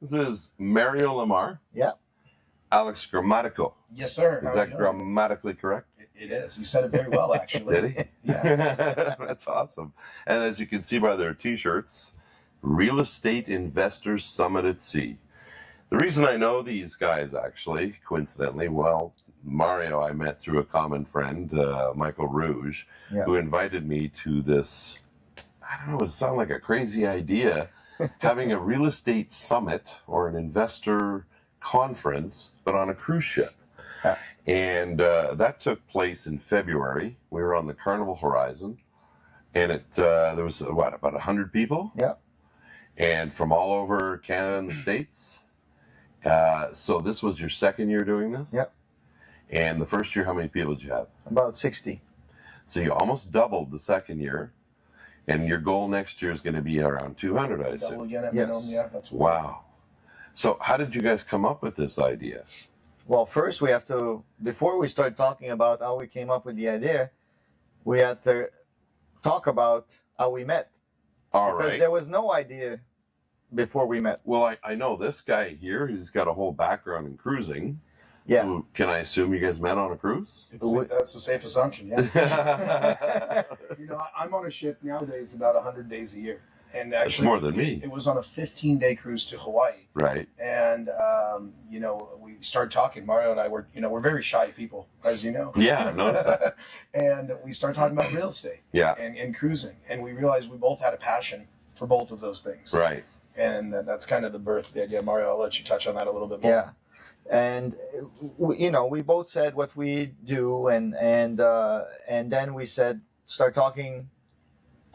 This is Mario Lamar. Yeah. Alex Grammatico. Yes, sir. Is that grammatically correct? It is. You said it very well, actually. Did he? Yeah. That's awesome. And as you can see by their t-shirts, Real Estate Investors Summit at Sea. The reason I know these guys, actually, coincidentally, well, Mario I met through a common friend, Michael Rouge, who invited me to this, I don't know, it sounded like a crazy idea, having a real estate summit or an investor conference, but on a cruise ship. And that took place in February. We were on the Carnival Horizon, and there was, about 100 people? Yeah. And from all over Canada and the States. So this was your second year doing this? Yep. And the first year, how many people did you have? About 60. So you almost doubled the second year, and your goal next year is going to be around 200, I assume. Double again at minimum, yeah. That's wow. So how did you guys come up with this idea? Well, first we have to, before we start talking about how we came up with the idea, we had to talk about how we met. All right. Because there was no idea before we met. Well, I know this guy here, he's got a whole background in cruising. Yeah. So can I assume you guys met on a cruise? That's a safe assumption, yeah. I'm on a ship nowadays about 100 days a year. And actually, that's more than me. It was on a 15-day cruise to Hawaii. Right. And, we started talking. Mario and I were, we're very shy people, as you know. Yeah, I noticed that. And we started talking about real estate and cruising. And we realized we both had a passion for both of those things. Right. And that's kind of the birth of the idea. Mario, I'll let you touch on that a little bit more. Yeah. And, we both said what we do, and then we said, start talking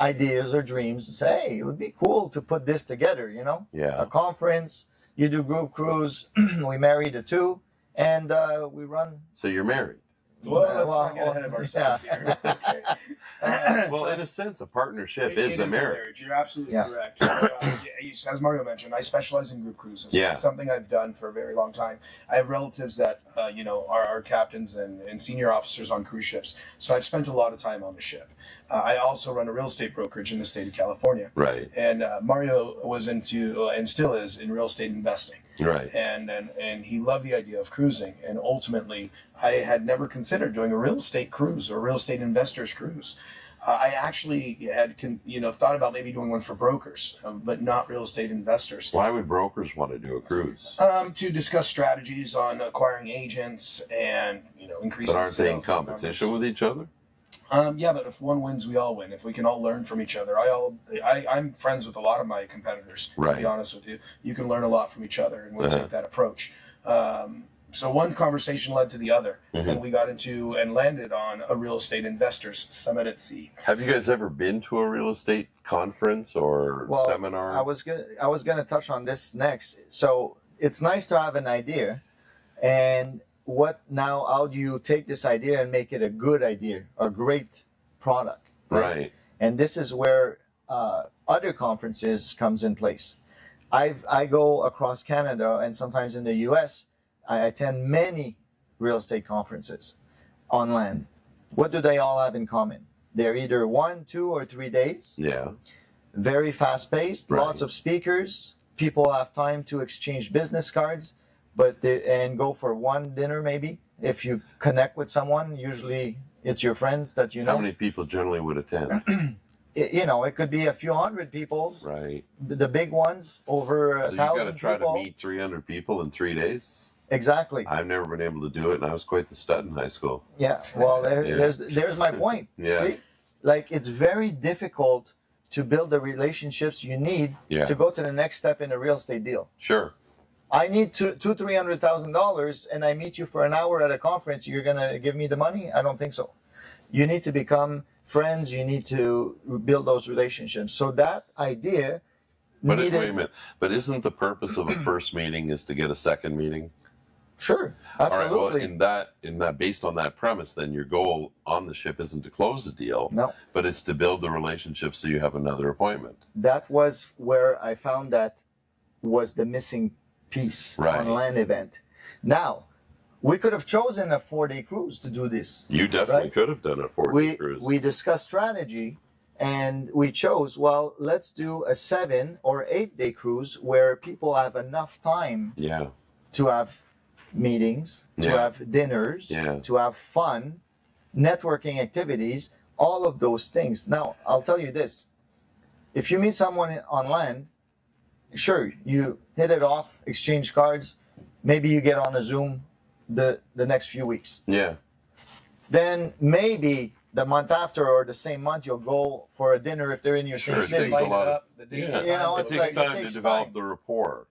ideas or dreams and say, hey, it would be cool to put this together, Yeah. a conference, you do group cruise, we marry the two, and we run. So you're married. Well, let's not get ahead of ourselves here. Okay. Well, in a sense, a partnership is a marriage. You're absolutely correct. As Mario mentioned, I specialize in group cruises. Yeah. It's something I've done for a very long time. I have relatives that, are captains and senior officers on cruise ships. So I've spent a lot of time on the ship. I also run a real estate brokerage in the state of California. Right. And Mario was into, and still is, in real estate investing. Right. And he loved the idea of cruising. And ultimately, I had never considered doing a real estate cruise or a real estate investors cruise. I actually had, thought about maybe doing one for brokers, but not real estate investors. Why would brokers want to do a cruise? To discuss strategies on acquiring agents and, increasing But aren't they in competition with each other? Yeah, but if one wins, we all win. If we can all learn from each other. I'm friends with a lot of my competitors, to be honest with you. You can learn a lot from each other, and we'll take that approach. So one conversation led to the other, and we got into and landed on a real estate investors summit at sea. Have you guys ever been to a real estate conference or seminar? I was gonna touch on this next. So it's nice to have an idea, and how do you take this idea and make it a good idea, a great product? Right. And this is where other conferences comes in place. I go across Canada and sometimes in the US. I attend many real estate conferences on land. What do they all have in common? They're either 1, 2, or 3 days. Yeah. Very fast paced, lots of speakers. People have time to exchange business cards, and go for one dinner maybe. If you connect with someone, usually it's your friends that you know. How many people generally would attend? It could be a few hundred people. Right. The big ones, over 1,000 people. So you got to try to meet 300 people in 3 days? Exactly. I've never been able to do it, and I was quite the stud in high school. Yeah, well, there's my point. Yeah. See, it's very difficult to build the relationships you need to go to the next step in a real estate deal. Sure. I need $300,000, and I meet you for an hour at a conference. You're gonna give me the money? I don't think so. You need to become friends. You need to build those relationships. So that idea. Wait a minute. But isn't the purpose of a first meeting is to get a second meeting? Sure, absolutely. All right, well, in that, based on that premise, then your goal on the ship isn't to close the deal, but it's to build the relationship so you have another appointment. That was where I found that was the missing piece on land event. Now, we could have chosen a 4-day cruise to do this. You definitely could have done a 4-day cruise. We discussed strategy, And we chose, well, let's do a 7 or 8 day cruise where people have enough time to have meetings, to have dinners, to have fun, networking activities, all of those things. Now, I'll tell you this. If you meet someone on land, sure, you hit it off, exchange cards, maybe you get on a Zoom the next few weeks. Yeah. Then maybe the month after or the same month you'll go for a dinner if they're in your same city. It takes a lot of, You know, it takes time to develop the rapport.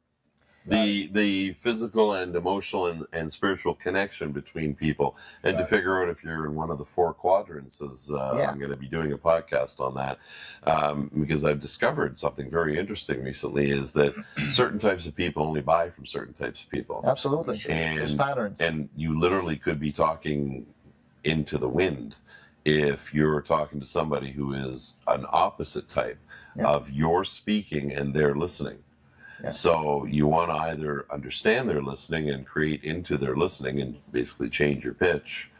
The physical and emotional and spiritual connection between people, and to figure out if you're in one of the 4 quadrants. I'm going to be doing a podcast on that, because I've discovered something very interesting recently, is that certain types of people only buy from certain types of people. Absolutely. And, there's patterns. And you literally could be talking into the wind if you're talking to somebody who is an opposite type of your speaking and they're listening. Yeah. So you want to either understand their listening and create into their listening and basically change your pitch,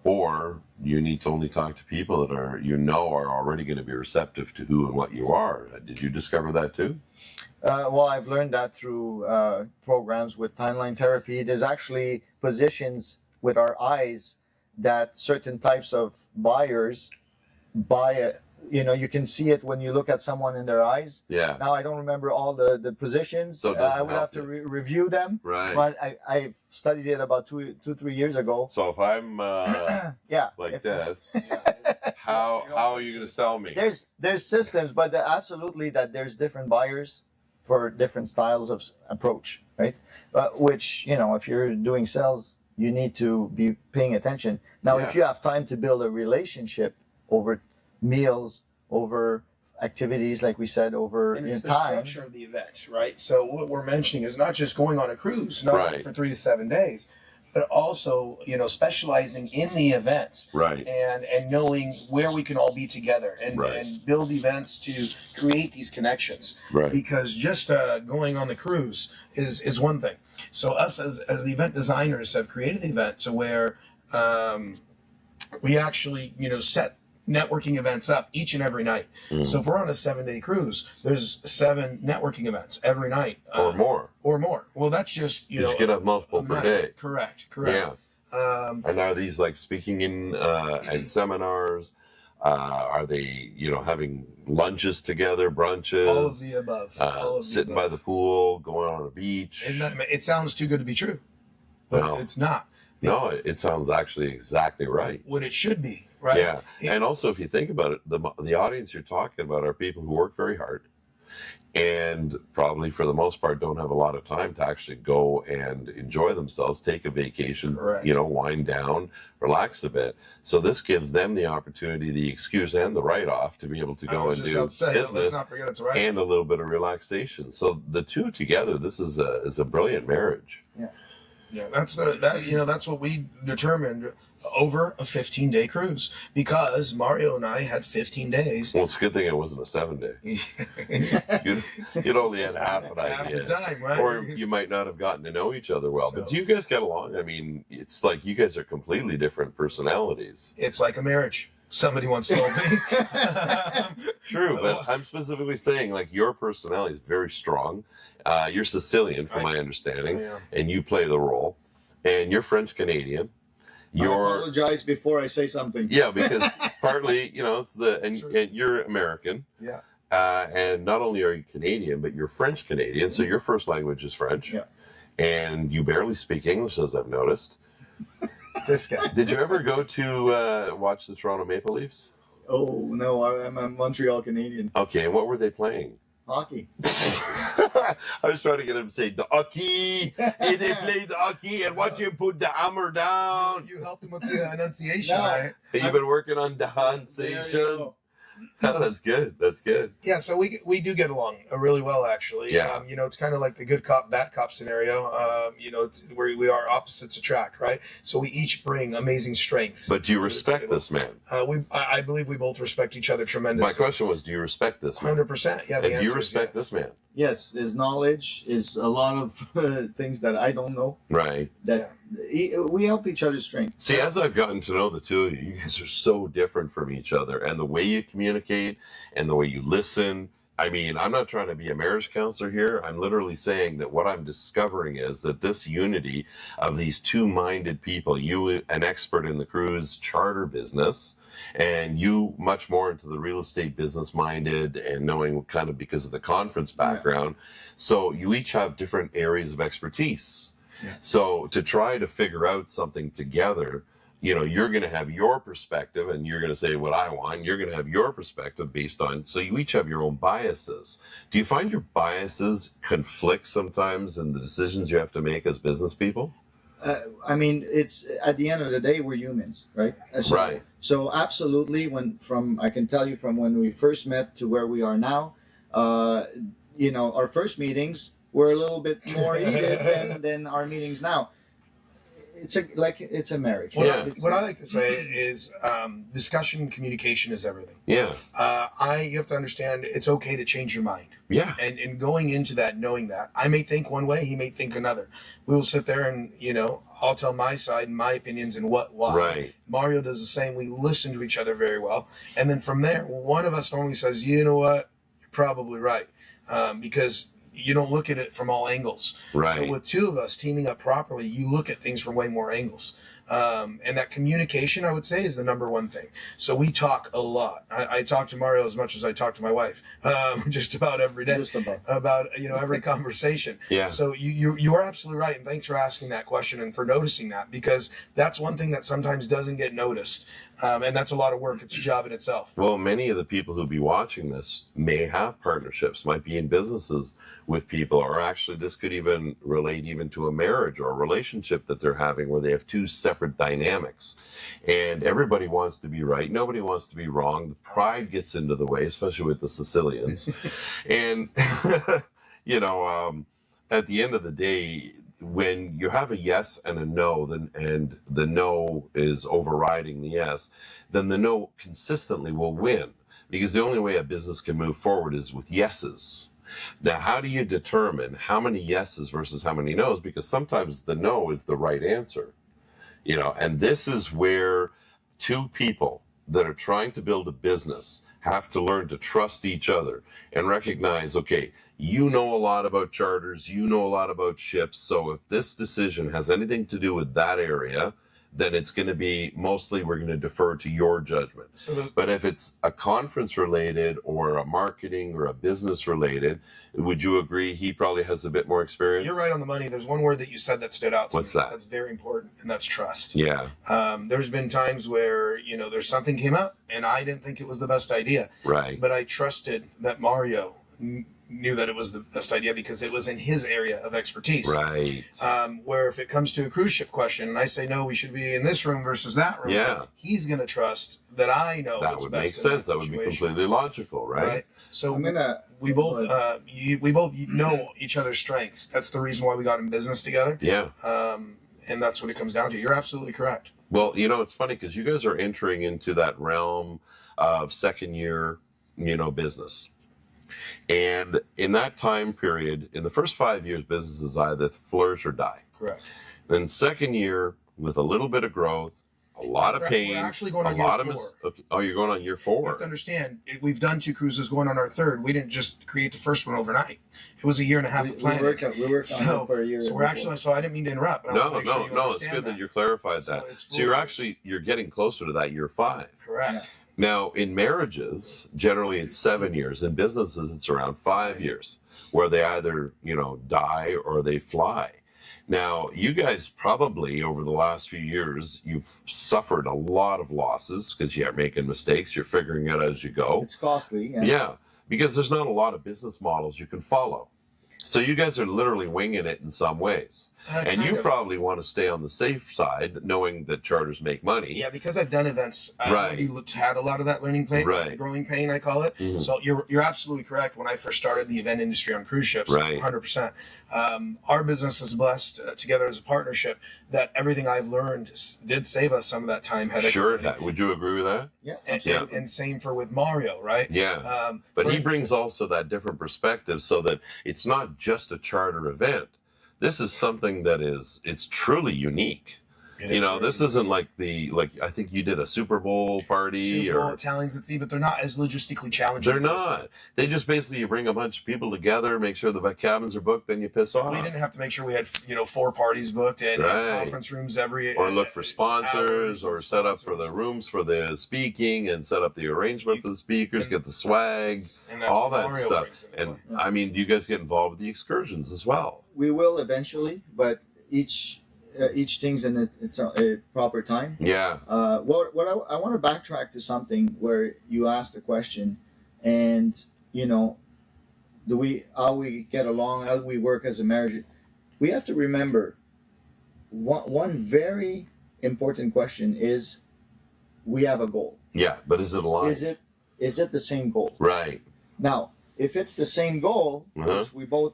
or you need to only talk to people that are already going to be receptive to who and what you are. Did you discover that too? Well, I've learned that through programs with timeline therapy. There's actually positions with our eyes that certain types of buyers buy. You can see it when you look at someone in their eyes. Yeah. Now, I don't remember all the positions. So I would have to review them. Right. But I studied it about 2-3 years ago. So if I'm this, how are you going to sell me? There's systems, but absolutely that there's different buyers for different styles of approach, right? Which, if you're doing sales, you need to be paying attention. Now, if you have time to build a relationship over meals, over activities, like we said, over and it's the time. Structure of the event, right? So what we're mentioning is not just going on a cruise, not only for 3 to 7 days, but also specializing in the events, right? And knowing where we can all be together and build events to create these connections, right? Because just going on the cruise is one thing. So us as the event designers have created the event to where we actually set networking events up each and every night. So if we're on a 7-day cruise, there's 7 networking events every night, or more. Well, that's just you get up multiple per day. Correct. Yeah. And are these like speaking in at seminars? Are they having lunches together, brunches? All of the above. Sitting by the pool, going on a beach. It sounds too good to be true, but it's not. No, it sounds actually exactly right. What it should be. Right. Yeah, and also if you think about it, the audience you're talking about are people who work very hard, and probably for the most part don't have a lot of time to actually go and enjoy themselves, take a vacation, wind down, relax a bit. So this gives them the opportunity, the excuse, and the write-off to be able to go and do business and a little bit of relaxation. So the two together, this is a brilliant marriage. Yeah. Yeah, that's what we determined over a 15-day cruise, because Mario and I had 15 days. Well, it's a good thing it wasn't a 7-day. You'd only had half an idea. Half the time, right? Or you might not have gotten to know each other well. But do you guys get along? I mean, it's like you guys are completely different personalities. It's like a marriage. Somebody once told me. True, but I'm specifically saying, like, your personality is very strong. You're Sicilian, from my understanding, and you play the role. And you're French-Canadian. I apologize before I say something. Yeah, because partly, it's and you're American. Yeah. And not only are you Canadian, but you're French-Canadian, so your first language is French. Yeah. And you barely speak English, as I've noticed. This guy. Did you ever go to watch the Toronto Maple Leafs? Oh, no, I'm a Montreal Canadian. Okay, and what were they playing? Hockey. I was trying to get him to say the hockey, and they played the hockey, and watch you put the hammer down. You helped him with the enunciation, right? You've been working on enunciation. Oh, that's good. That's good. Yeah, so we do get along really well, actually. Yeah. It's kind of like the good cop, bad cop scenario. Where we are opposites attract, right? So we each bring amazing strengths. But do you respect this man? I believe we both respect each other tremendously. My question was, do you respect this man? 100%. Yeah. And do you respect this man? Yes, his knowledge is a lot of things that I don't know. Right. That we help each other's strength. See, as I've gotten to know the two of you, you guys are so different from each other, and the way you communicate and the way you listen. I mean, I'm not trying to be a marriage counselor here. I'm literally saying that what I'm discovering is that this unity of these two-minded people, you an expert in the cruise charter business, and you much more into the real estate business minded and knowing kind of because of the conference background. Yeah. So you each have different areas of expertise. Yeah. So to try to figure out something together, you know, you're going to have your perspective and you're going to say what I want. You're going to have your perspective based on, so you each have your own biases. Do you find your biases conflict sometimes in the decisions you have to make as business people? I mean, it's at the end of the day, we're humans, right? So, right. So absolutely, I can tell you from when we first met to where we are now, you know, our first meetings were a little bit more heated than our meetings now. It's a marriage. What I like to say is discussion and communication is everything. Yeah. You have to understand it's okay to change your mind. Yeah. And going into that, knowing that I may think one way, he may think another. We will sit there and, you know, I'll tell my side and my opinions and why. Right. Mario does the same. We listen to each other very well. And then from there, one of us normally says, you know what, you're probably right. Because you don't look at it from all angles. Right. So with two of us teaming up properly, you look at things from way more angles. And that communication, I would say, is the number one thing. So we talk a lot. I talk to Mario as much as I talk to my wife, just about every day, about you know, every conversation. Yeah. So you are absolutely right, and thanks for asking that question and for noticing that, because that's one thing that sometimes doesn't get noticed. And that's a lot of work. It's a job in itself. Well, many of the people who'll be watching this may have partnerships, might be in businesses with people, or actually this could even relate even to a marriage or a relationship that they're having where they have two separate dynamics. And everybody wants to be right. Nobody wants to be wrong. The pride gets into the way, especially with the Sicilians. And, you know, at the end of the day, when you have a yes and a no, and the no is overriding the yes, then the no consistently will win, because the only way a business can move forward is with yeses. Now, how do you determine how many yeses versus how many no's? Because sometimes the no is the right answer, you know, and this is where two people that are trying to build a business have to learn to trust each other and recognize, okay, you know a lot about charters, you know a lot about ships, so if this decision has anything to do with that area, then it's going to be mostly we're going to defer to your judgment. But if it's a conference related or a marketing or a business related, would you agree he probably has a bit more experience? You're right on the money. There's one word that you said that stood out to me. What's that? That's very important, and that's trust. Yeah. There's been times where, you know, there's something came up and I didn't think it was the best idea. Right. But I trusted that Mario knew that it was the best idea because it was in his area of expertise. Right. Where if it comes to a cruise ship question and I say, no, we should be in this room versus that room, yeah, he's going to trust that I know that what's would best make in sense. that That would be completely logical, right? So we both know each other's strengths. That's the reason why we got in business together. Yeah. And that's what it comes down to. You're absolutely correct. Well, you know, it's funny because you guys are entering into that realm of second year, you know, business. And in that time period, in the first 5 years, businesses either flourish or die. Correct. Then second year, with a little bit of growth, a lot of pain, we're actually going on year 4. Oh, you're going on year 4. You have to understand, we've done 2 cruises going on our 3rd. We didn't just create the first one overnight. It was a year and a half of planning. We worked on it for a year. So we're actually, so I didn't mean to interrupt. But no, it's good that you clarified that. So you're getting closer to that year 5. Correct. Yeah. Now, in marriages, generally it's 7 years. In businesses, it's around 5 years, where they either, you know, die or they fly. Now, you guys probably, over the last few years, you've suffered a lot of losses because you're making mistakes. You're figuring it out as you go. It's costly. Yeah, because there's not a lot of business models you can follow. So you guys are literally winging it in some ways. And you probably want to stay on the safe side, knowing that charters make money. Yeah, because I've done events, I already had a lot of that learning pain, growing pain, I call it. Mm-hmm. So you're absolutely correct. When I first started the event industry on cruise ships, 100%. Our business is blessed together as a partnership that everything I've learned did save us some of that time. Sure, would you agree with that? Yeah. And same for with Mario, right? Yeah. But he brings also that different perspective, so that it's not just a charter event. This is something that it's truly unique. This isn't like I think you did a Super Bowl party Super Bowl, or Italians at Sea, but they're not as logistically challenging. They're not. They just basically, you bring a bunch of people together, make sure the cabins are booked, then you piss off. We didn't have to make sure we had 4 parties booked and conference rooms or look for sponsors or set up for the rooms for the speaking and set up the arrangement for the speakers, get the swag, all that stuff. And I mean, do you guys get involved with the excursions as well? We will eventually, but each thing's in its proper time. Yeah. What I want to backtrack to something where you asked the question, and how we get along, how we work as a marriage. We have to remember one very important question is we have a goal. Yeah, but is it aligned? Is it the same goal? Right. Now, if it's the same goal, which we both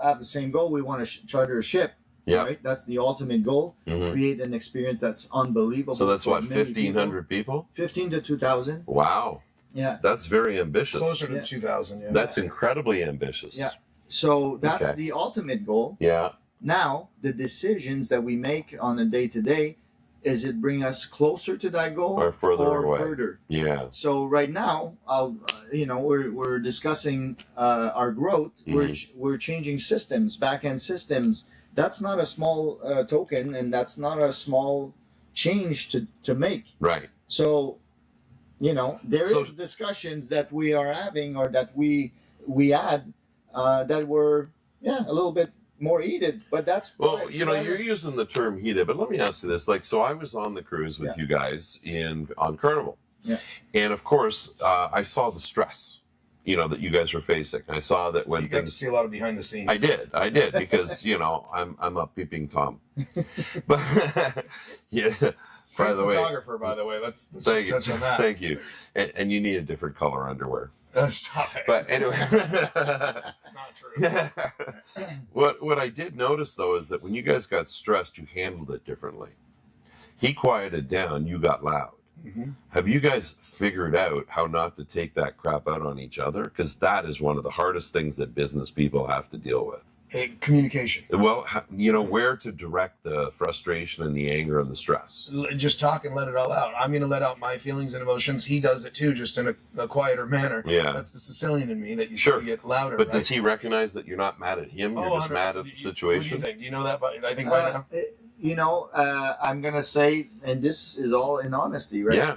have the same goal, we want to charter a ship. Yeah, right? That's the ultimate goal. Mm-hmm. Create an experience that's unbelievable. So that's what, 1,500 people? 15 to 2,000. Wow. Yeah. That's very ambitious. Closer to 2,000, yeah. That's incredibly ambitious. Yeah. So that's the ultimate goal. Yeah. Now, the decisions that we make on a day-to-day, is it bring us closer to that goal or further away? Further? Yeah. So right now, we're discussing our growth. Mm-hmm. We're changing systems, back-end systems. That's not a small token, and that's not a small change to make. Right. So, there is discussions that we are having or that we had that were a little bit more heated, but that's you're using the term heated, but let me ask you this: so I was on the cruise with you guys on Carnival, and of course I saw the stress. That you guys were facing. I saw that when you got to see a lot of behind the scenes. I did because I'm a peeping Tom. But by the way, photographer. By the way, let's just touch on that. Thank you. And you need a different color underwear. Stop it. But anyway, not true. What I did notice though is that when you guys got stressed, you handled it differently. He quieted down. You got loud. Mm-hmm. Have you guys figured out how not to take that crap out on each other? Because that is one of the hardest things that business people have to deal with. Communication. Well, where to direct the frustration and the anger and the stress. Just talk and let it all out. I'm going to let out my feelings and emotions. He does it too, just in a quieter manner. Yeah. That's the Sicilian in me that you see get louder. But does he recognize that you're not mad at him? You're just mad at the situation? What do you think? Do you know that? I think by now. I'm going to say, and this is all in honesty, right? Yeah.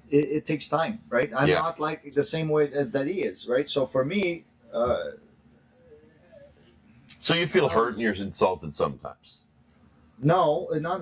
It takes time, right? I'm not like the same way that he is, right? So for me... So you feel hurt and you're insulted sometimes? No, not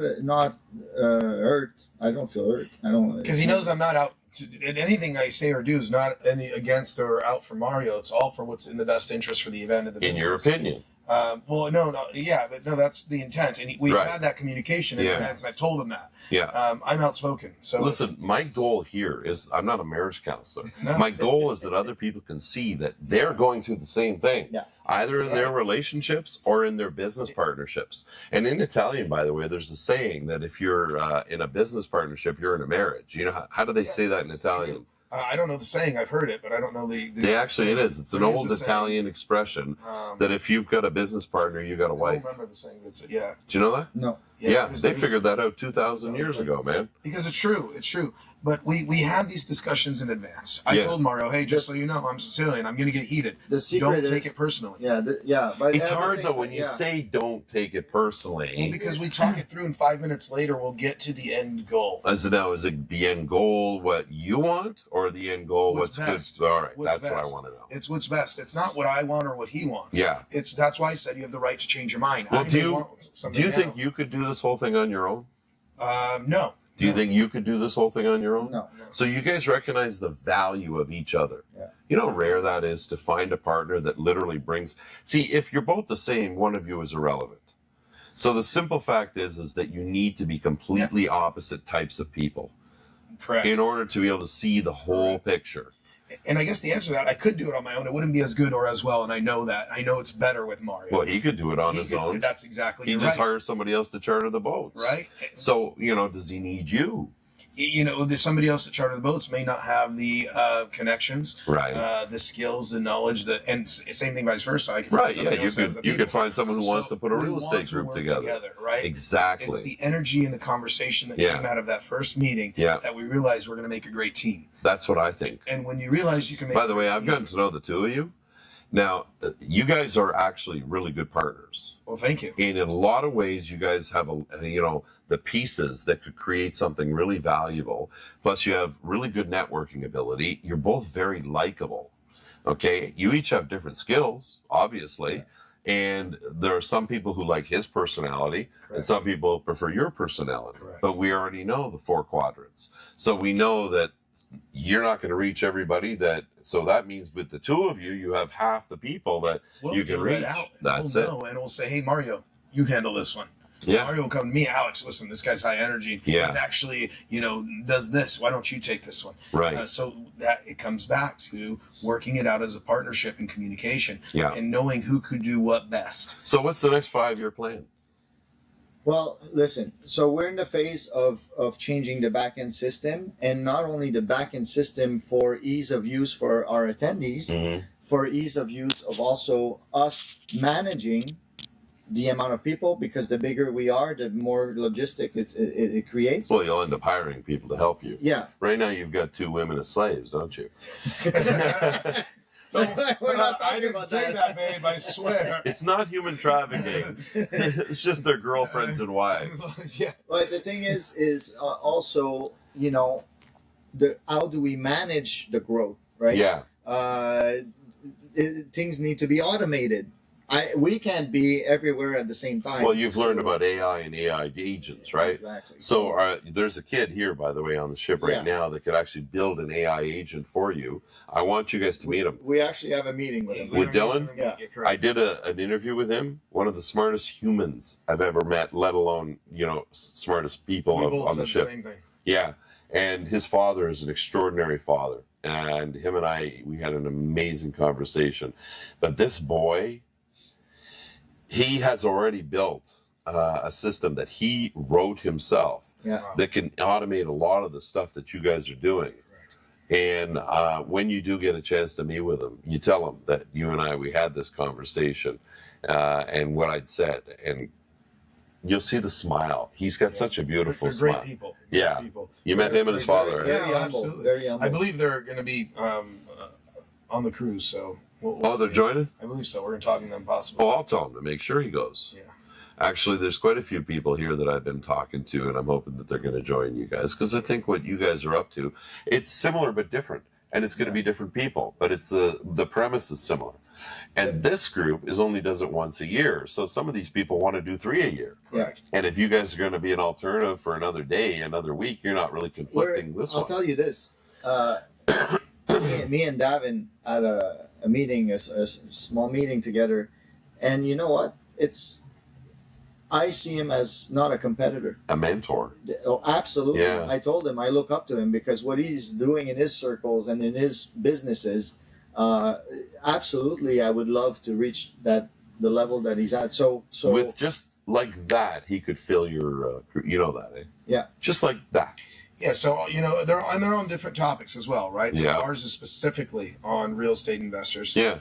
hurt. I don't feel hurt. I don't... Because he knows I'm not out... anything I say or do is not any against or out for Mario. It's all for what's in the best interest for the event and the business. In your opinion? That's the intent, and we've had that communication in advance, and I've told him that. Yeah, I'm outspoken. So listen, my goal here is I'm not a marriage counselor. No. My goal is that other people can see that they're going through the same thing, either in their relationships or in their business partnerships. And in Italian, by the way, there's a saying that if you're in a business partnership, you're in a marriage. You know how do they say that in Italian? True. I don't know the saying. I've heard it, but I don't know the actually, it is. It's an old Italian expression that if you've got a business partner, you got a wife. I don't remember the saying. Do you know that? No. Yeah, they figured that out 2,000 years ago, man. Because it's true. It's true. But we had these discussions in advance. I told Mario, hey, just so you know, I'm Sicilian. I'm going to get heated. The secret don't take it personally. But it's hard, though, when you say don't take it personally. Well, because we talk it through, and 5 minutes later, we'll get to the end goal. Is it the end goal what you want, or the end goal what's best? Good? All right, that's what I want to know. It's what's best. It's not what I want or what he wants. Yeah. That's why I said you have the right to change your mind. Well, do you think you could do this whole thing on your own? No. Do you think you could do this whole thing on your own? No. So you guys recognize the value of each other. Yeah. You know how rare that is to find a partner that literally brings... See, if you're both the same, one of you is irrelevant. So the simple fact is that you need to be completely opposite types of people. Correct. In order to be able to see the whole picture. And I guess the answer to that, I could do it on my own. It wouldn't be as good or as well, and I know that. I know it's better with Mario. Well, he could do it on his own. That's exactly. He just hires somebody else to charter the boats. Right. So, does he need you? There's somebody else to charter the boats may not have the connections, right? The skills, the knowledge, and same thing vice versa. I could you could find someone who wants to put a real estate group together, right? Exactly. It's the energy and the conversation that came out of that first meeting that we realized we're going to make a great team. That's what I think. And when you realize you can make. By the way, I've gotten to know the two of you. Now, you guys are actually really good partners. Well, thank you. And in a lot of ways, you guys have the pieces that could create something really valuable. Plus, you have really good networking ability. You're both very likable. Okay, you each have different skills, obviously, and there are some people who like his personality, and some people prefer your personality. But we already know the 4 quadrants, so we know that you're not going to reach everybody. So that means with the two of you, you have half the people that you can reach. That's it. And we'll say, hey, Mario, you handle this one. Yeah. Mario will come to me, Alex, listen, this guy's high energy. Yeah. He's actually, does this. Why don't you take this one? Right. So that it comes back to working it out as a partnership and communication and knowing who could do what best. So what's the next 5-year plan? Well, listen, so we're in the phase of changing the back-end system, and not only the back-end system for ease of use for our attendees, for ease of use of also us managing the amount of people, because the bigger we are, the more logistic it creates. Well, you'll end up hiring people to help you. Yeah. Right now you've got 2 women as slaves, don't you? We're not I didn't say that, babe. I swear. It's not human trafficking. It's just their girlfriends and wives. Yeah. But the thing is also, how do we manage the growth, right? Yeah. Things need to be automated. We can't be everywhere at the same time. Well, you've learned about AI and AI agents, right? Exactly. So there's a kid here, by the way, on the ship right now that could actually build an AI agent for you. I want you guys to meet him. We actually have a meeting with him. With Dylan? Yeah. I did an interview with him. One of the smartest humans I've ever met, let alone, smartest people on the ship. Same thing. Yeah. And his father is an extraordinary father. And him and we had an amazing conversation. But this boy, he has already built a system that he wrote himself that can automate a lot of the stuff that you guys are doing. And when you do get a chance to meet with him, you tell him that you and we had this conversation and what I'd said. And you'll see the smile. He's got such a beautiful smile. Great people. Yeah. You met him and his father, right? Very humble. Absolutely. Very humble. I believe they're going to be on the cruise, so... they're joining? I believe so. We're going to talk to them possibly. Oh, I'll tell him to make sure he goes. Yeah. Actually, there's quite a few people here that I've been talking to, and I'm hoping that they're going to join you guys, because I think what you guys are up to, it's similar but different, and it's going to be different people, but it's the premise is similar. And this group only does it once a year, so some of these people want to do 3 a year. Correct. And if you guys are going to be an alternative for another day, another week, you're not really conflicting this one. I'll tell you this. Me and Davin had a meeting, a small meeting together, and you know what? I see him as not a competitor. A mentor. Oh, absolutely. Yeah. I told him I look up to him because what he's doing in his circles and in his businesses, absolutely, I would love to reach the level that he's at. So with just like that, he could fill your, eh? Yeah. Just like that. Yeah, so they're on different topics as well, right? So ours is specifically on real estate investors. Yeah.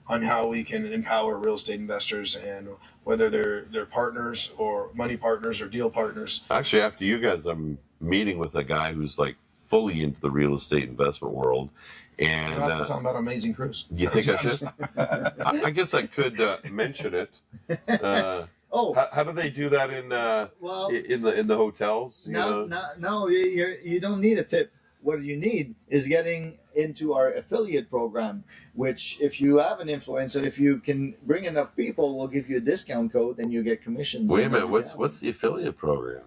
On how we can empower real estate investors and whether they're partners or money partners or deal partners. Actually, after you guys, I'm meeting with a guy who's like fully into the real estate investment world. And You'll have to talk about Amazing Cruise. You think I should? I guess I could mention it. How do they do that in the hotels? No, you don't need a tip. What you need is getting into our affiliate program, which if you have an influencer, if you can bring enough people, we'll give you a discount code and you get commissions. Wait a minute, what's the affiliate program?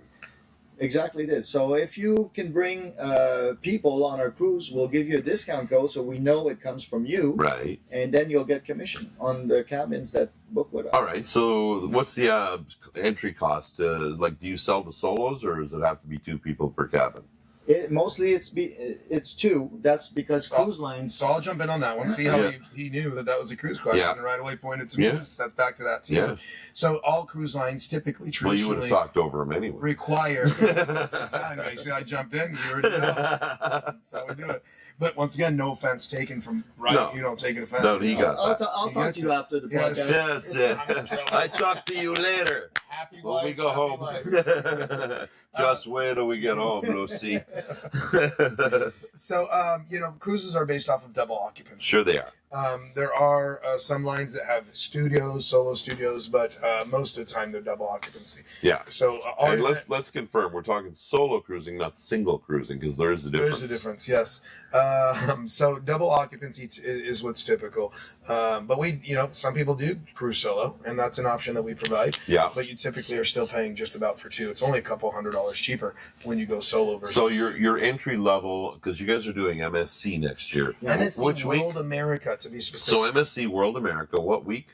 Exactly this. So if you can bring people on our cruise, we'll give you a discount code so we know it comes from you. Right. And then you'll get commission on the cabins that book with us. All right. So what's the entry cost? Like, do you sell the solos, or does it have to be 2 people per cabin? Mostly it's 2. That's because cruise lines. So I'll jump in on that one. See how he knew that was a cruise question and right away pointed to me. Yeah. That's back to that too. Yeah. So all cruise lines typically traditionally Well, you would have talked over them anyway. require. Exactly. See, I jumped in. You already know. That's how we do it. But once again, no offense taken from Ryan. No. You don't take it offense. No, he got I'll talk to you after the podcast. That's it. I talk to you later. Happy When life, we go happy home. life. Just wait till we get home, Lucy. So, cruises are based off of double occupancy. Sure they are. There are some lines that have studios, solo studios, but most of the time they're double occupancy. Yeah. So And let's confirm, we're talking solo cruising, not single cruising, because there is a difference. There's a difference, yes. So double occupancy is what's typical. But we, some people do cruise solo, and that's an option that we provide. Yeah. But you typically are still paying just about for 2. It's only a couple $100 cheaper when you go solo versus. So your entry level, because you guys are doing MSC next year. MSC Which World week? America, to be specific. So MSC World America, what week?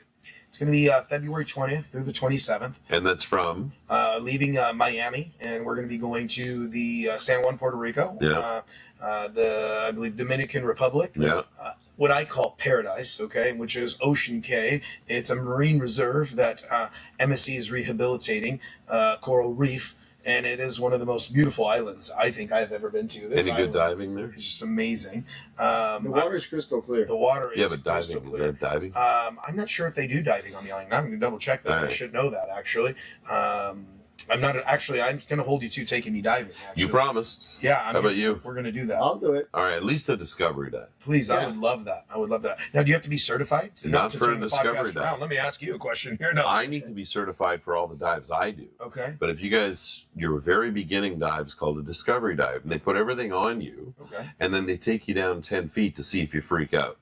It's going to be February 20th through the 27th. And that's from? Leaving Miami, and we're going to be going to the San Juan, Puerto Rico. Yeah. I believe, Dominican Republic. Yeah. What I call paradise, okay, which is Ocean Cay. It's a marine reserve that MSC is rehabilitating, Coral Reef, and it is one of the most beautiful islands I think I've ever been to. This Any good diving there? It's just amazing. The water is crystal clear. The water is but crystal diving, clear. is there diving? I'm not sure if they do diving on the island. I'm going to double check that. All right. I should know that, actually. I'm not actually. I'm going to hold you to taking me diving. Actually. You promised. Yeah. How about you? We're going to do that. I'll do it. All right, at least a discovery dive. Please, I Yeah. would love that. I would love that. Now, do you have to be certified? Not to for a turn the discovery podcast dive. around? Let me ask you a question here. No. I need to be certified for all the dives I do. Okay. But if you guys, your very beginning dive is called a discovery dive, and they put everything on you, Okay. and then they take you down 10 feet to see if you freak out.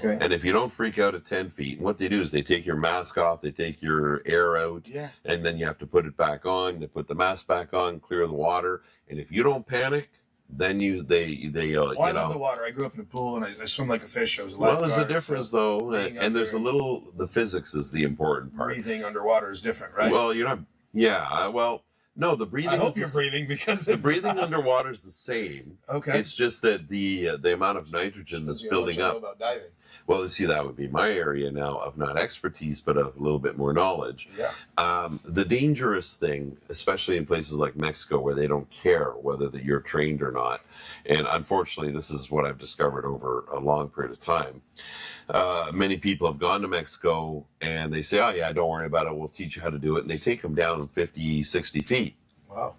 Okay. And if you don't freak out at 10 feet, what they do is they take your mask off, they take your air out, Yeah. and then you have to put it back on. They put the mask back on, clear the water, and if you don't panic, then I love the water. I grew up in a pool and I swim like a fish. I was a Well, lifeguard. there's a difference though, being and there's a under- little. The physics is the important part. Breathing underwater is different, right? Well, you're not. Yeah. Well, no. The breathing. I hope is you're the- breathing because The of breathing that. underwater is the same. Okay. It's just that the amount of nitrogen that's Shows you how much building I know up. about diving. Well, see, that would be my area now of not expertise, but of a little bit more knowledge. Yeah. The dangerous thing, especially in places like Mexico where they don't care whether that you're trained or not, and unfortunately, this is what I've discovered over a long period of time. Many people have gone to Mexico and they say, oh yeah, don't worry about it. We'll teach you how to do it. And they take them down 50, 60 feet. Wow.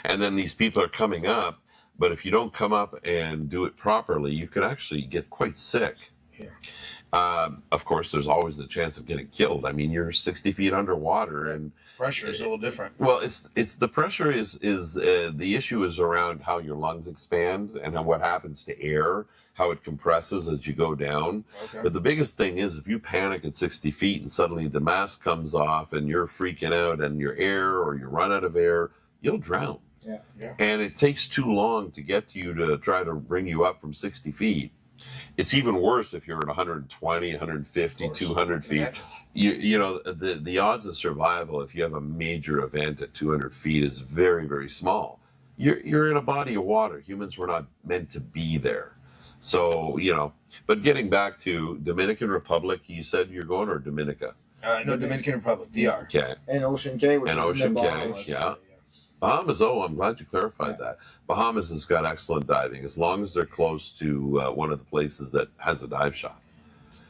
And then these people are coming up, but if you don't come up and do it properly, you could actually get quite sick. Yeah. Of course, there's always the chance of getting killed. I mean, you're 60 feet underwater, and Pressure is a little different. well, it's the pressure is the issue is around how your lungs expand and what happens to air, how it compresses as you go down. Okay. But the biggest thing is if you panic at 60 feet and suddenly the mask comes off and you're freaking out and your air or you run out of air, you'll drown. Yeah. Yeah. And it takes too long to get to you to try to bring you up from 60 feet. It's even worse if you're at 120, 150, 200 feet. Imagine. You know, the odds of survival if you have a major event at 200 feet is very, very small. You're in a body of water. Humans were not meant to be there. So, but getting back to Dominican Republic, you said you're going, or Dominica? No, Dominican Republic, DR. Okay. And Ocean Cay, which And is Ocean in the Cay, Bahamas. yeah. Bahamas, I'm glad you clarified that. Bahamas has got excellent diving as long as they're close to one of the places that has a dive shop.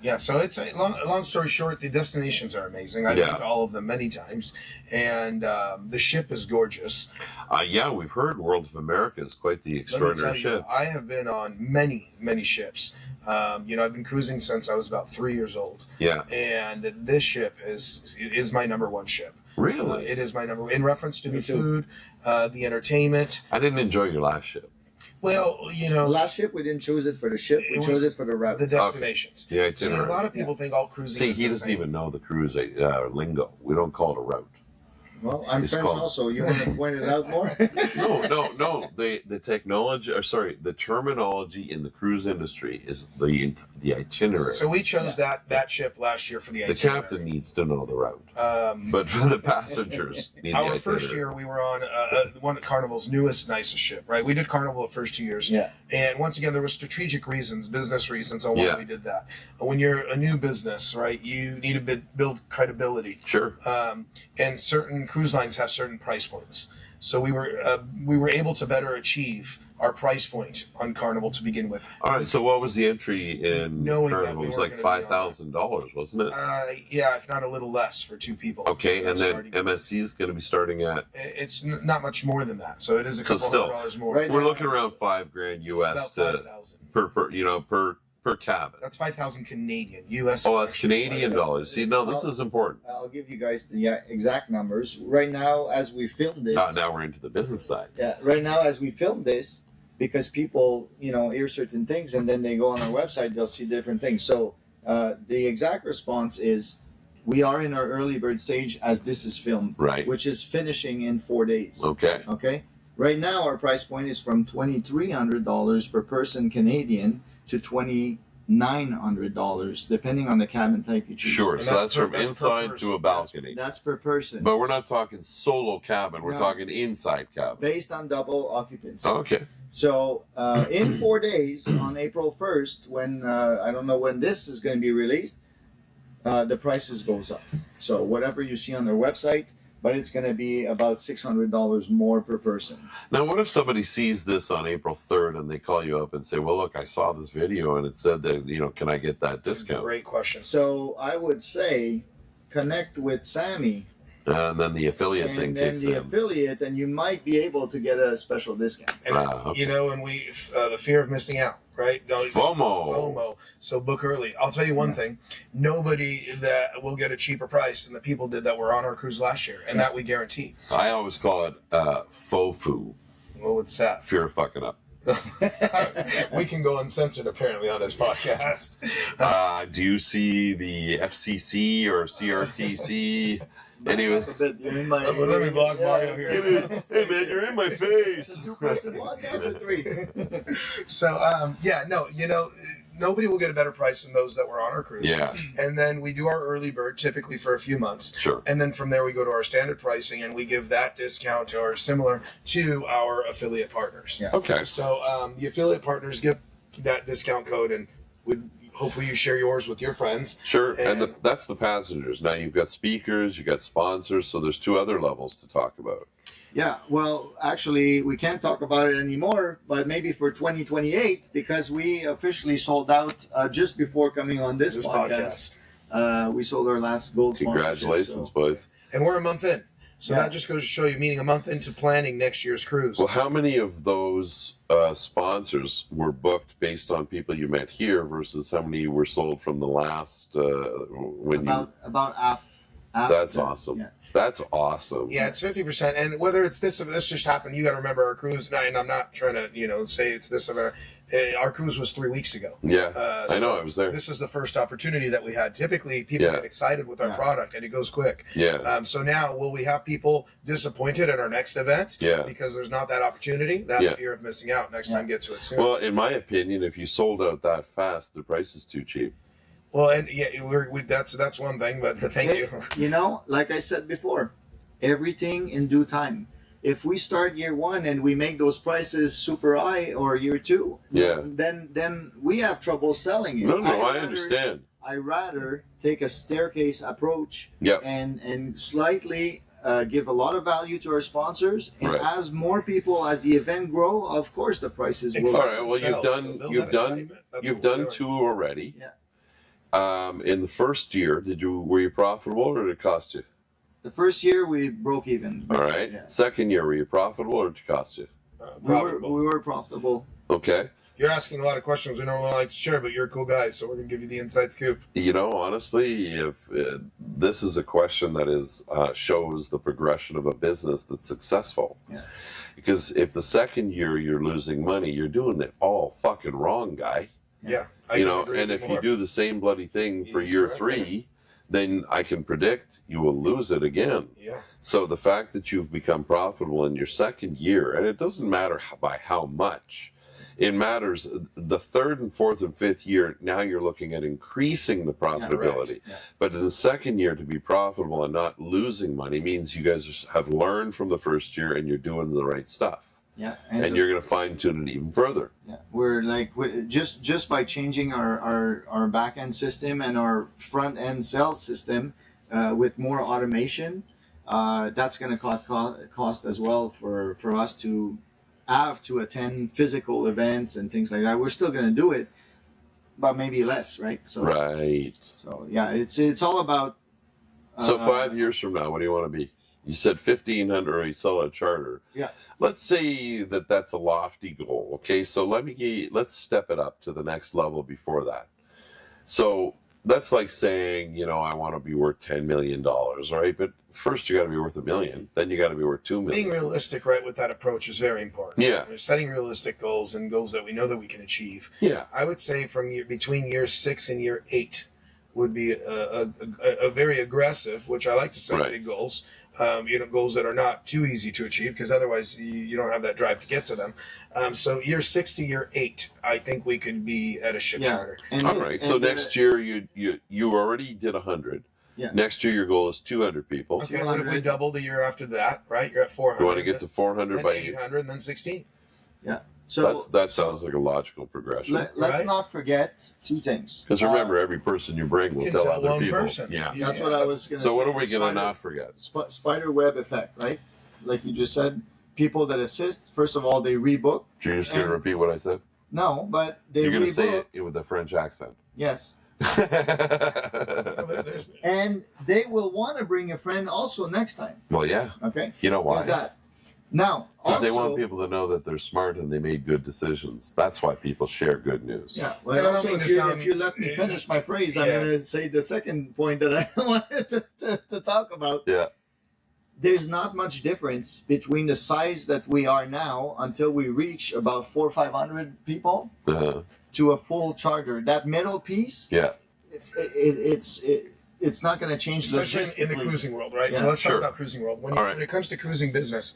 Yeah, so it's a long story short, the destinations are amazing. I've been to all of them many times, and the ship is gorgeous. Yeah, we've heard World of America is quite the Let me extraordinary tell you, ship. I have been on many, many ships. I've been cruising since I was about 3 years old, Yeah, and this ship is my number one ship. really? It is my number in reference to Me the too. food, the entertainment. I didn't enjoy your last ship. Well, The last ship, we didn't choose it for the ship. We It chose was it for the route. the destinations. Yeah, See, a itinerary. lot of people think all cruising See, is he the doesn't same. even know the cruise lingo. We don't call it a route. Well, I'm French also. You want to point it out more? No. The technology, or sorry, the terminology in the cruise industry is the itinerary. So we chose that ship last year for the itinerary. The captain needs to know the route, but for the passengers, need the our itinerary. first year we were on one of Carnival's newest, nicest ship. Right, we did Carnival the first 2 years. Yeah. And once again, there were strategic reasons, business reasons on why we did that. When you're a new business, right, you need to build credibility. Sure. And certain cruise lines have certain price points. So we were able to better achieve our price point on Carnival to begin with. All right. So what was the entry in Knowing that Carnival? we It was weren't like gonna be on $5,000, wasn't it? Yeah, if not a little less for two people. Okay, and then Starting- MSC is going to be starting at. It's not much more than that. So it is a So couple still, $100 more. Right. We're looking around $5,000 US About 5,000. per cabin. That's 5,000 Canadian. US. Oh, that's Canadian dollars. See, no, this is important. I'll give you guys the exact numbers. Right now, as we film this. Now we're into the business side. Yeah, right now as we film this, because people, hear certain things and then they go on our website, they'll see different things. So the exact response is we are in our early bird stage as this is filmed, Right. which is finishing in 4 days. Okay. Okay. Right now, our price point is from $2,300 per person Canadian to $2,900, depending on the cabin type you choose. Sure. And So that's from per inside person. to a balcony. That's per person, But we're not talking solo cabin. We're No. talking inside cabin. based on double occupancy. Okay. So in 4 days, on April 1st, when I don't know when this is going to be released, the prices goes up. So whatever you see on their website, but it's going to be about $600 more per person. Now, what if somebody sees this on April 3rd and they call you up and say, well, look, I saw this video and it said that, can I get that discount? Great question. So I would say connect with Sammy And then the affiliate thing and then kicks the in. affiliate, and you might be able to get a special discount. And, Okay. and we the fear of missing out, right? FOMO. So book early. I'll tell you one thing: nobody that will get a cheaper price than the people did that were on our cruise last year, and that we guarantee. I always call it FOFU, Well, what's that? fear of fucking up. We can go uncensored apparently on this podcast. Do you see the FCC or CRTC? Anyway. Let me block Mario here. Hey man, you're in my face. It's a two-person podcast or three? So nobody will get a better price than those that were on our cruise. Yeah, And then we do our early bird typically for a few months. sure. And then from there we go to our standard pricing and we give that discount or similar to our affiliate partners. Yeah. Okay. So the affiliate partners get that discount code and would hopefully you share yours with your friends. Sure, and And- that's the passengers. Now you've got speakers, you've got sponsors, so there's two other levels to talk about. Yeah, well, actually, we can't talk about it anymore, but maybe for 2028, because we officially sold out just before coming on this podcast. We sold our last gold sponsorship. Congratulations, So. boys. And we're a month in. So Yeah. that just goes to show you, meaning a month into planning next year's cruise. Well, how many of those sponsors were booked based on people you met here versus how many were sold from the last About half. That's awesome. Yeah. That's awesome. Yeah, it's 50%. And whether it's this just happened, you got to remember our cruise. And I'm not trying to, say it's this or our cruise was 3 weeks ago. Yeah, I know. so I was there. This is the first opportunity that we had. Typically, people Yeah. get excited with our Yeah. product and it goes quick. Yeah, So now, will we have people disappointed at our next event? Yeah. Because there's not that opportunity, that Yeah. fear of missing out. Next time, get to it soon. well, in my opinion, if you sold out that fast, the price is too cheap. Well, and yeah, that's one thing. But thank you. Like I said before, everything in due time. If we start year one and we make those prices super high, or year two, Yeah. then we have trouble selling it. I understand. I rather take a staircase approach Yep. and slightly give a lot of value to our sponsors, and Right. as more people, as the event grow, of course the prices will. All right. Well, Sell, so build that excitement. That's you've what we're done doing. two already. Yeah. In the first year, were you profitable or did it cost you? The first year we broke even. All right. Yeah. Second year, were you profitable or did it cost you? Profitable. We were profitable. Okay. You're asking a lot of questions we normally like to share, but you're a cool guy, so we're gonna give you the inside scoop. Honestly, if this is a question that shows the progression of a business that's successful. Yeah. Because if the second year you're losing money, you're doing it all fucking wrong, guy. Yeah, And if you do the same bloody thing for He's year correct, three, then I can predict you will lose it again. Yeah. So the fact that you've become profitable in your second year, and it doesn't matter by how much, it matters the third and fourth and fifth year, now you're looking at increasing the profitability. Yeah. But in the second year, to be profitable and not losing money means you guys have learned from the first year and you're doing the right stuff. Yeah, and you're going to fine tune it even further. Yeah, we're like just by changing our back end system and our front end sales system with more automation, that's going to cost as well for us to have to attend physical events and things like that. We're still going to do it, but maybe less, right? So right. So yeah, it's all about. So 5 years from now, what do you want to be? You said 1,500, or you sell a charter. Yeah. Let's say that that's a lofty goal. Okay, so let's step it up to the next level before that. So that's like saying, I want to be worth $10 million, right? But first you got to be worth $1 million. Then you got to be worth $2 million. Being realistic, right, with that approach is very important. Yeah. We're setting realistic goals and goals that we know that we can achieve. Yeah. I would say between year 6 and year 8 would be a very aggressive, which I like to set big goals. Goals that are not too easy to achieve, because otherwise you don't have that drive to get to them. So year 6 to year 8, I think we could be at a ship charter. All right. So next year you already did 100. Yeah. Next year your goal is 200 people. Okay. What if we double the year after that? Right. You're at 400. You want to get to 400 by 800, and then 16. Yeah. So that sounds like a logical progression. Let's not forget 2 things. Because remember, every person you bring will tell other one people. Person. Yeah. That's what I was going to say. So what are we going to not forget? Spider web effect, right? Like you just said, people that assist, first of all, they rebook. You're just going to repeat what I said? No, but they You're going to rebook. say it with a French accent. Yes. And they will want to bring a friend also next time. Well, yeah. Okay. You know why? There's that. Now, because also, they want people to know that they're smart and they made good decisions. That's why people share good news. Yeah. Well, also, if you let me finish my phrase, I'm going to say the second point that I wanted to talk about. Yeah. There's not much difference between the size that we are now until we reach about 400 or 500 people to a full charter. That middle piece, it's not going to change, especially in the cruising world, right? Yeah. So let's talk about cruising world. When it comes to cruising business,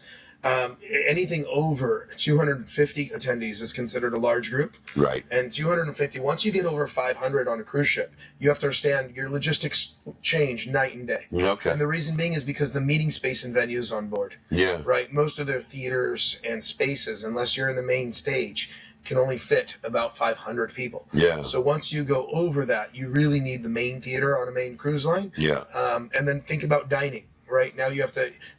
anything over 250 attendees is considered a large group. Right. And 250, once you get over 500 on a cruise ship, you have to understand your logistics change night and day. Okay. And the reason being is because the meeting space and venues on board. Yeah. Right. Most of their theaters and spaces, unless you're in the main stage, can only fit about 500 people. Yeah. So once you go over that, you really need the main theater on a main cruise line. Yeah. And then think about dining. Right now,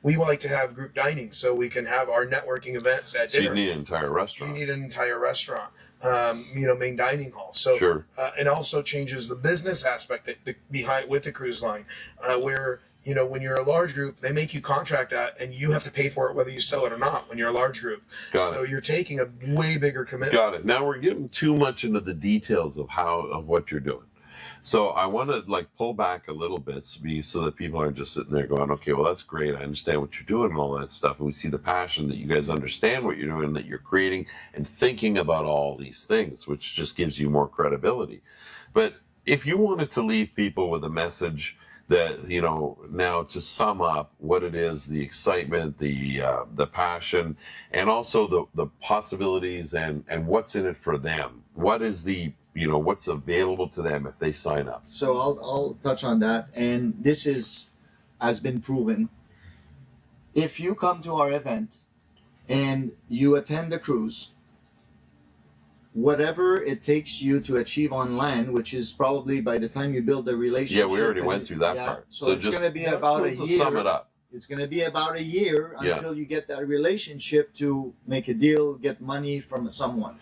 we like to have group dining so we can have our networking events at dinner. So you need an entire restaurant. You need an entire restaurant, main dining hall. So, sure. And also changes the business aspect behind with the cruise line, where when you're a large group, they make you contract that, and you have to pay for it whether you sell it or not. When you're a large group, so you're taking a way bigger commitment. Got it. Now we're getting too much into the details of what you're doing. So I want to pull back a little bit so that people aren't just sitting there going, okay, well, that's great. I understand what you're doing and all that stuff. And we see the passion that you guys understand what you're doing, that you're creating and thinking about all these things, which just gives you more credibility. But if you wanted to leave people with a message that, now to sum up what it is, the excitement, the passion, and also the possibilities and what's in it for them, what is what's available to them if they sign up? So I'll touch on that. And this has been proven. If you come to our event and you attend the cruise, whatever it takes you to achieve on land, which is probably by the time you build a relationship. Yeah, we already went through that part. So it's going to be about a year. Sum it up. It's going to be about a year until you get that relationship to make a deal, get money from someone.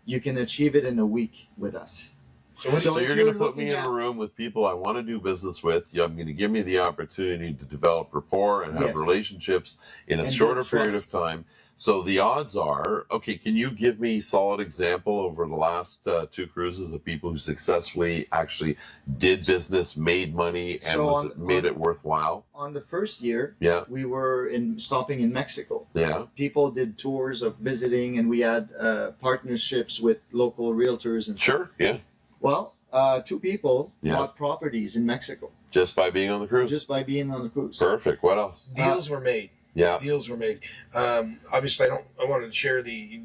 You can achieve it in a week with us. So you're going to put me in a room with people I want to do business with. I'm going to give me the opportunity to develop rapport and have relationships in a shorter period of time. So the odds are, okay, can you give me a solid example over the last 2 cruises of people who successfully actually did business, made money, and made it worthwhile? On the first year, we were stopping in Mexico. Yeah. People did tours of visiting, and we had partnerships with local realtors and stuff. Sure, yeah. Well, 2 people bought properties in Mexico. Just by being on the cruise? Just by being on the cruise. Perfect. What else? Deals were made. Yeah. Deals were made. Obviously, I wanted to share the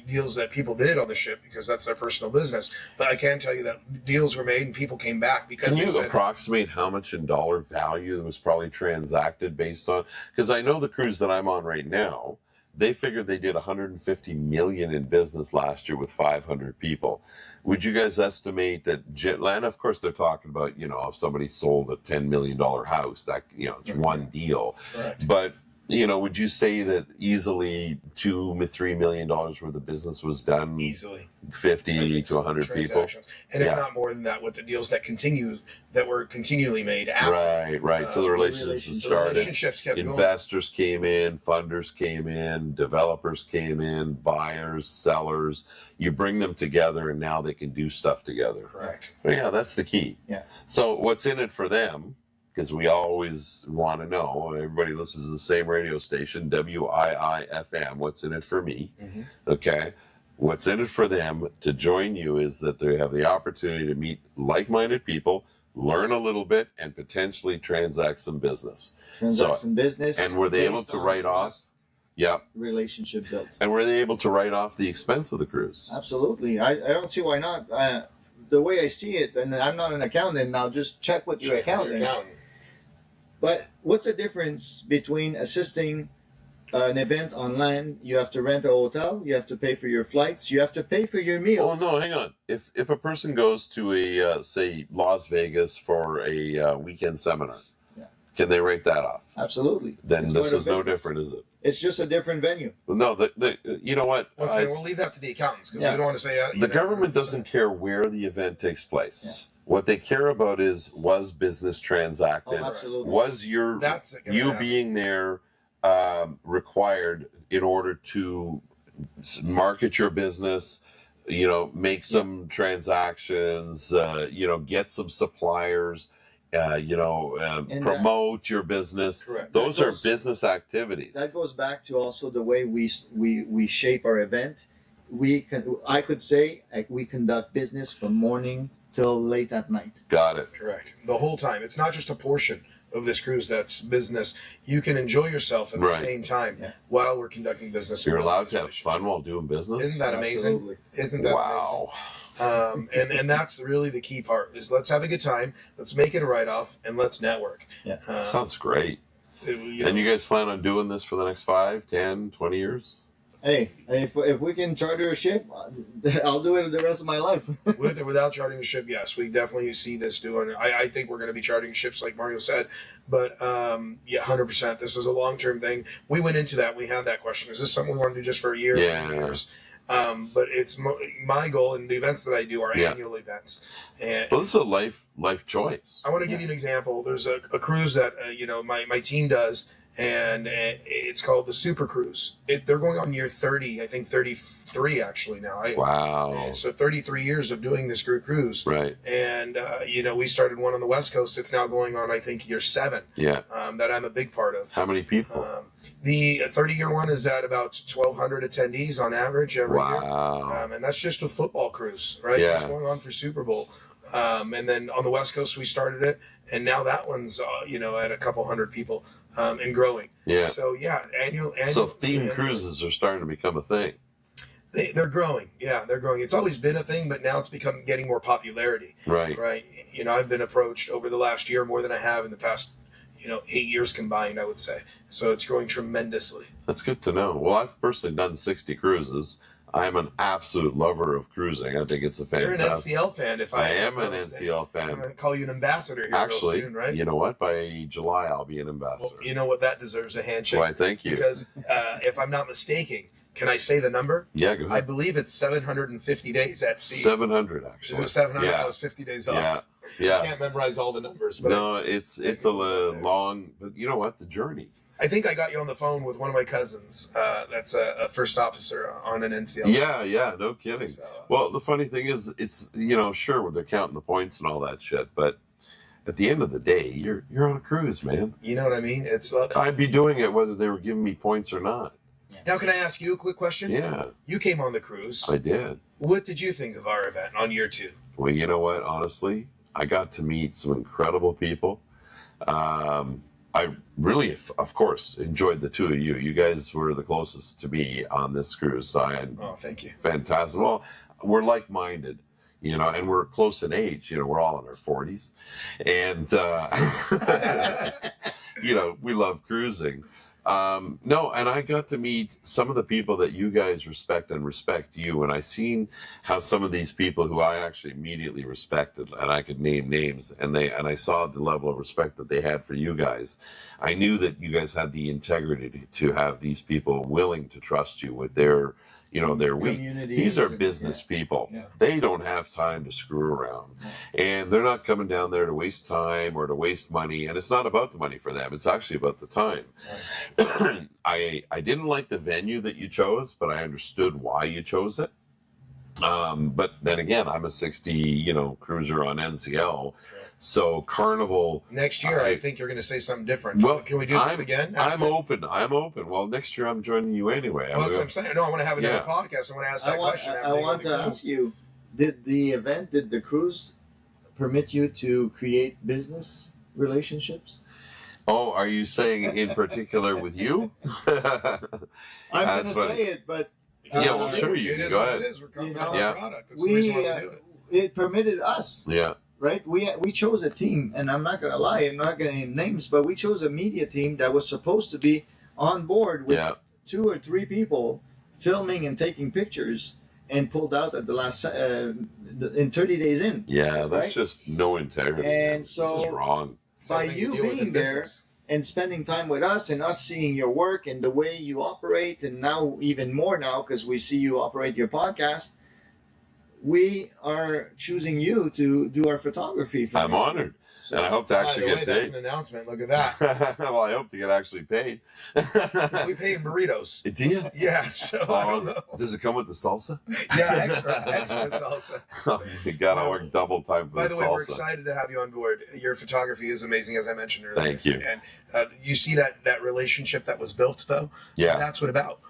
deals that people did on the ship because that's their personal business. But I can tell you that deals were made and people came back because Can you approximate how much in dollar value was probably transacted based on? Because I know the cruise that I'm on right now, they figured they did 150 million in business last year with 500 people. Would you guys estimate that and of course they're talking about, if somebody sold a $10 million house, that, it's one deal. Correct. But would you say that easily $2-3 million worth of business was done? Easily. 50 to 100 people. And if not more than that, with the deals that were continually made after. Right. So the relationships started. Relationships kept Investors came in, funders came in, developers came in, buyers, sellers. You bring them together and now they can do stuff together. Correct. But yeah, that's the key. Yeah. So what's in it for them? Because we always want to know. Everybody listens to the same radio station, WIIFM. What's in it for me? Mm-hmm. Okay. What's in it for them to join you is that they have the opportunity to meet like-minded people, learn a little bit, and potentially transact some business. Some business. And were they able to write off? Yeah. Relationship built. And were they able to write off the expense of the cruise? Absolutely. I don't see why not. The way I see it, and I'm not an accountant, now just check with your accountant. But what's the difference between assisting an event on land? You have to rent a hotel, you have to pay for your flights, you have to pay for your meals. Oh no, hang on. If a person goes to a say Las Vegas for a weekend seminar, can they write that off? Absolutely. Then this is no different, is it? It's just a different venue. No, you know what? Once again, we'll leave that to the accountants because we don't want to say the government doesn't care where the event takes place. Yeah. What they care about is, was business transacted? Oh, absolutely. Was you being there required in order to market your business, make some transactions, get some suppliers, promote your business. Correct. Those are business activities. That goes back to also the way we shape our event. I could say we conduct business from morning till late at night. Got it. Correct. The whole time. It's not just a portion of this cruise that's business. You can enjoy yourself at the same time while we're conducting business. You're allowed to have fun while doing business? Isn't that amazing? Absolutely. Isn't that amazing? And that's really the key part is let's have a good time, let's make it a write-off, and let's network. Yeah. Sounds great. And you guys plan on doing this for the next 5, 10, 20 years? Hey, if we can charter a ship, I'll do it the rest of my life. With or without chartering a ship, yes, we definitely see this doing. I think we're going to be chartering ships, like Mario said. But 100%. This is a long-term thing. We went into that. We had that question: is this something we want to do just for a year, or 2 years? But it's my goal, and the events that I do are annual events. And this is a life choice. I want to give you an example. There's a cruise that my team does. And it's called the Super Cruise. They're going on year 30, I think 33 actually now. Wow. So 33 years of doing this group cruise. Right. And, we started one on the West Coast. It's now going on, I think, year 7. Yeah. That I'm a big part of. How many people? The 30-year one is at about 1,200 attendees on average every year. And that's just a football cruise, right? Yeah. It's going on for Super Bowl. And then on the West Coast, we started it, and now that one's, at a couple hundred people and growing. Yeah. So, annual. So themed cruises are starting to become a thing. They're growing. Yeah, they're growing. It's always been a thing, but now it's getting more popularity. Right. Right. I've been approached over the last year more than I have in the past, 8 years combined, I would say. So it's growing tremendously. That's good to know. Well, I've personally done 60 cruises. I'm an absolute lover of cruising. I think it's a fantastic. You're an NCL fan. I am an NCL fan. I'm going to call you an ambassador here Actually, real soon, right? You know what? By July, I'll be an ambassador. Well, you know what? That deserves a handshake. Why, thank you. Because if I'm not mistaken, can I say the number? Yeah, go ahead. I believe it's 750 days at sea. 700, actually. It was 700. I was 50 days off. Yeah. I can't memorize all the numbers. But no, it's a long, but you know what? The journey. I think I got you on the phone with one of my cousins. That's a first officer on an NCL. Yeah, no kidding. So, well, the funny thing is, it's, sure, they're counting the points and all that shit, but at the end of the day, you're on a cruise, man. You know what I mean? It's like, I'd be doing it whether they were giving me points or not. Now, can I ask you a quick question? Yeah. You came on the cruise. I did. What did you think of our event on year 2? Well, you know what? Honestly, I got to meet some incredible people. I really, of course, enjoyed the two of you. You guys were the closest to me on this cruise. Oh, thank you. Fantastic. Well, we're like-minded, and we're close in age. We're all in our 40s. And, we love cruising. No, and I got to meet some of the people that you guys respect and respect you. And I seen how some of these people who I actually immediately respected, and I could name names, and I saw the level of respect that they had for you guys. I knew that you guys had the integrity to have these people willing to trust you with their week. These are business people. Yeah. They don't have time to screw around. And they're not coming down there to waste time or to waste money. And it's not about the money for them. It's actually about the time. Right. I didn't like the venue that you chose, but I understood why you chose it. But then again, I'm a 60, cruiser on NCL. So Carnival. Next year, I think you're going to say something different. Well, can we do this again? I'm open. Well, next year I'm joining you anyway. Well, that's what I'm saying. No, I want to have another podcast. I want to ask that question. I want to ask you, did the cruise permit you to create business relationships? Oh, are you saying in particular with you? I'm going to say it, but... yeah, well, sure, you can go ahead. It is. We're coming from yeah. the product. That's the reason why we do it. It permitted us. Yeah. Right? We chose a team, and I'm not going to lie, I'm not going to name names, but we chose a media team that was supposed to be on board with 2 or 3 people filming and taking pictures, and pulled out at the last in 30 days in. Yeah, that's just no integrity. And so, this is wrong. By you being there and spending time with us and us seeing your work and the way you operate, and now even more now because we see you operate your podcast, we are choosing you to do our photography for I'm honored. So, and I hope to actually get paid. That's an announcement. Look at that. Well, I hope to get actually paid. We pay in burritos. Do you? Yeah, so I don't know. Does it come with the salsa? Yeah, extra salsa. You gotta work double time for the salsa. By the way, we're excited to have you on board. Your photography is amazing, as I mentioned earlier. Thank you. And you see that relationship that was built, though? Yeah. That's what about.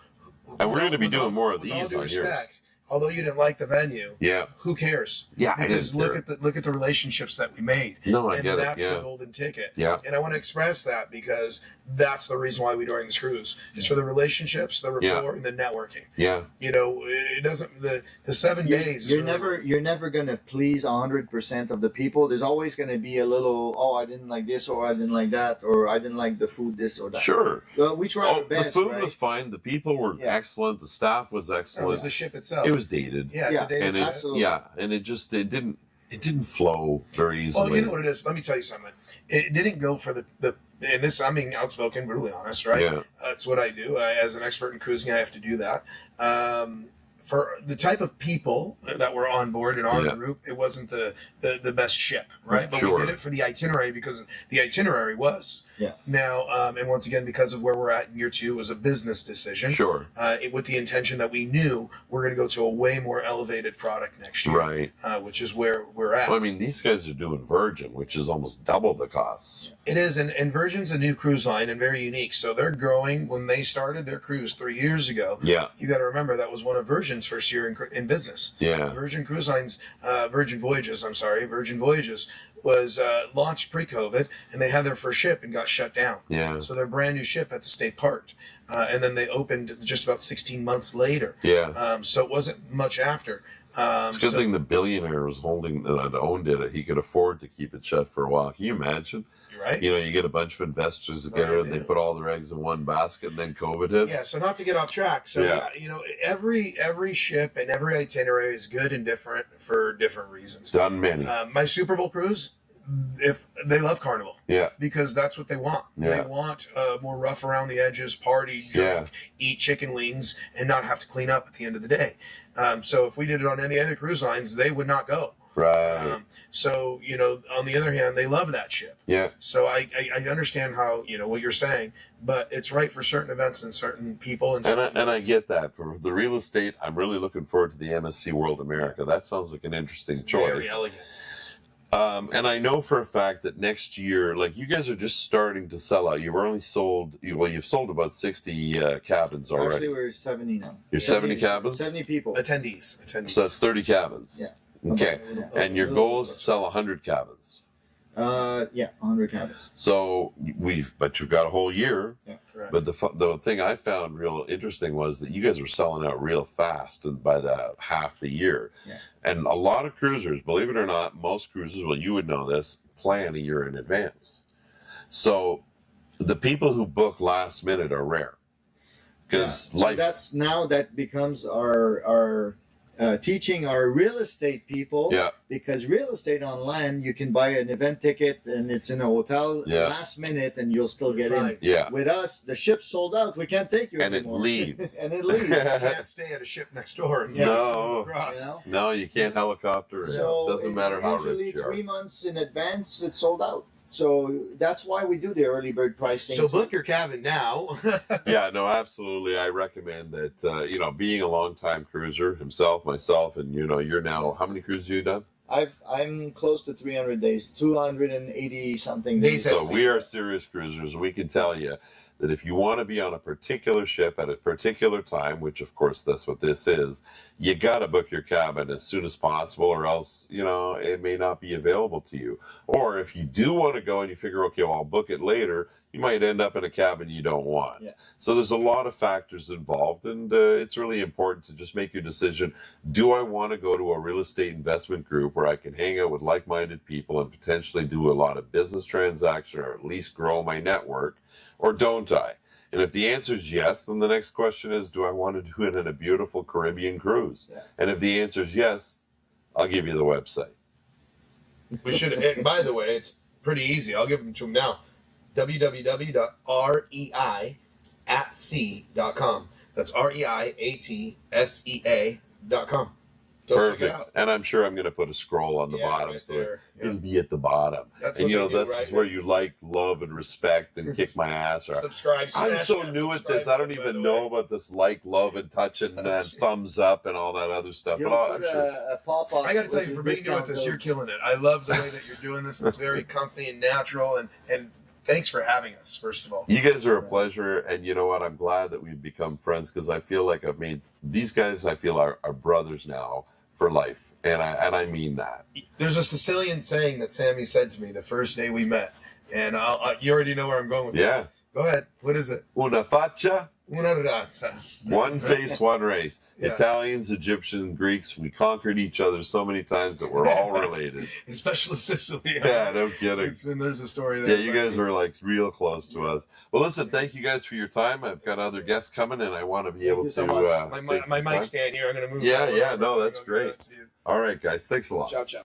And we're going to be doing more of these on yours. Although you didn't like the venue, who cares? Yeah, because look at the relationships that we made. No, I get it. That's the golden ticket. Yeah, and I want to express that because that's the reason why we're doing this cruise. It's for the relationships, the rapport, and the networking. Yeah, it doesn't the 7 days. You're never going to please 100% of the people. There's always going to be a little. Oh, I didn't like this, or I didn't like that, or I didn't like the food, this or that. Sure. Well, we try our best. The food was fine. The people were excellent. The staff was excellent. It was the ship itself. It was dated. Yeah, it's a dated ship. Absolutely. And it didn't flow very easily. Well, you know what it is. Let me tell you something. It didn't go for the and this, I'm being outspoken, brutally honest, right? Yeah. That's what I do. As an expert in cruising, I have to do that. For the type of people that were on board in our group, it wasn't the best ship, right? But we did it for the itinerary because the itinerary was. Yeah. Now, and once again, because of where we're at in year 2, it was a business decision. Sure. With the intention that we knew we're going to go to a way more elevated product next year. Right. Which is where we're at. Well, I mean, these guys are doing Virgin, which is almost double the costs. It is, and Virgin's a new cruise line and very unique. So they're growing. When they started their cruise 3 years ago, you got to remember that was one of Virgin's first year in business. Yeah. Virgin Cruise Lines, Virgin Voyages was launched pre-COVID, and they had their first ship and got shut down. Yeah. So their brand new ship had to stay parked. And then they opened just about 16 months later. Yeah. So it wasn't much after. It's a good thing the billionaire was owned it. He could afford to keep it shut for a while. Can you imagine? Right. You get a bunch of investors together and they put all their eggs in one basket, and then COVID hits. Yeah, so not to get off track. So, every ship and every itinerary is good and different for different reasons. Done many. My Super Bowl cruise, if they love Carnival. Yeah. Because that's what they want. Yeah. They want more rough around the edges, party, drink, eat chicken wings, and not have to clean up at the end of the day. So if we did it on any other cruise lines, they would not go. Right. So, on the other hand, they love that ship. Yeah. So I understand how, what you're saying, but it's right for certain events and certain people. And I get that. For the real estate, I'm really looking forward to the MSC World America. That sounds like an interesting choice. Very elegant. And I know for a fact that next year, like, you guys are just starting to sell out. You've only sold, you've sold about 60 cabins already. Actually, we're 70 now. You're 70 cabins? 70 people. Attendees. So that's 30 cabins. Yeah. Okay. And your goal is to sell 100 cabins. Yeah, 100 cabins. So but you've got a whole year. Yeah, correct. But the thing I found real interesting was that you guys were selling out real fast and by the half the year. Yeah. And a lot of cruisers, believe it or not, most cruisers, well, you would know this, plan a year in advance. So the people who book last minute are rare. Because So that becomes our teaching our real estate people. Yeah. Because real estate on land, you can buy an event ticket and it's in a hotel last minute and you'll still get in. Yeah. With us, the ship's sold out. We can't take you And anymore. it leaves. And it leaves. You can't stay at a ship next door and No. across. You know? No, you can't helicopter it. So Doesn't matter how usually rich you 3 are. months in advance, it's sold out. So that's why we do the early bird pricing. So book your cabin now. Yeah, no, absolutely. I recommend that, being a long-time cruiser himself, myself, and, you're now, how many cruises have you done? I'm close to 300 days, 280 something days. So we are serious cruisers. We can tell you that if you want to be on a particular ship at a particular time, which of course that's what this is, you got to book your cabin as soon as possible or else, it may not be available to you. Or if you do want to go and you figure, okay, well, I'll book it later, you might end up in a cabin you don't want. Yeah. So there's a lot of factors involved, and it's really important to just make your decision. Do I want to go to a real estate investment group where I can hang out with like-minded people and potentially do a lot of business transaction or at least grow my network? Or don't I? And if the answer is yes, then the next question is, do I want to do it in a beautiful Caribbean cruise? Yeah. And if the answer is yes, I'll give you the website. We should. And by the way, it's pretty easy. I'll give them to them now. www.reiatsea.com. That's REIATSEA.com. Go check it Perfect. out. And I'm sure I'm going to put a scroll on the bottom right so there. Yeah. it'll be at the bottom. That's And what they do, this right? is where you like, love, and respect and kick my ass. Or, Subscribe. I'm smash so that new at subscribe this. I don't button, by even the know way. about this like, love, and touch and thumbs up and all that other stuff. You'll But put I'm sure. a pop-up. I got to tell you, with for your being new at discount this, code. you're killing it. I love the way that you're doing this. It's very comfy and natural. And thanks for having us, first of all. You guys are a pleasure, and you know what? I'm glad that we've become friends because I feel like these guys. I feel are brothers now for life, and I mean that. There's a Sicilian saying that Sammy said to me the first day we met, and you already know where I'm going with Yeah. this. Go ahead. What is it? Una faccia, Una razza. one face, one race. Yeah. Italians, Egyptians, Greeks. We conquered each other so many times that we're all related. Especially Sicily. Yeah, no kidding. There's a story there. Yeah, you guys are like real close to us. Well, listen, thank you guys for your time. I've got other guests coming, and I want to be able you to. so much. take My some mic time. stand here. I'm going to move. Yeah, that yeah, over. no, I'm that's gonna go great. give that to you. All right, guys. Thanks a lot. Ciao, ciao.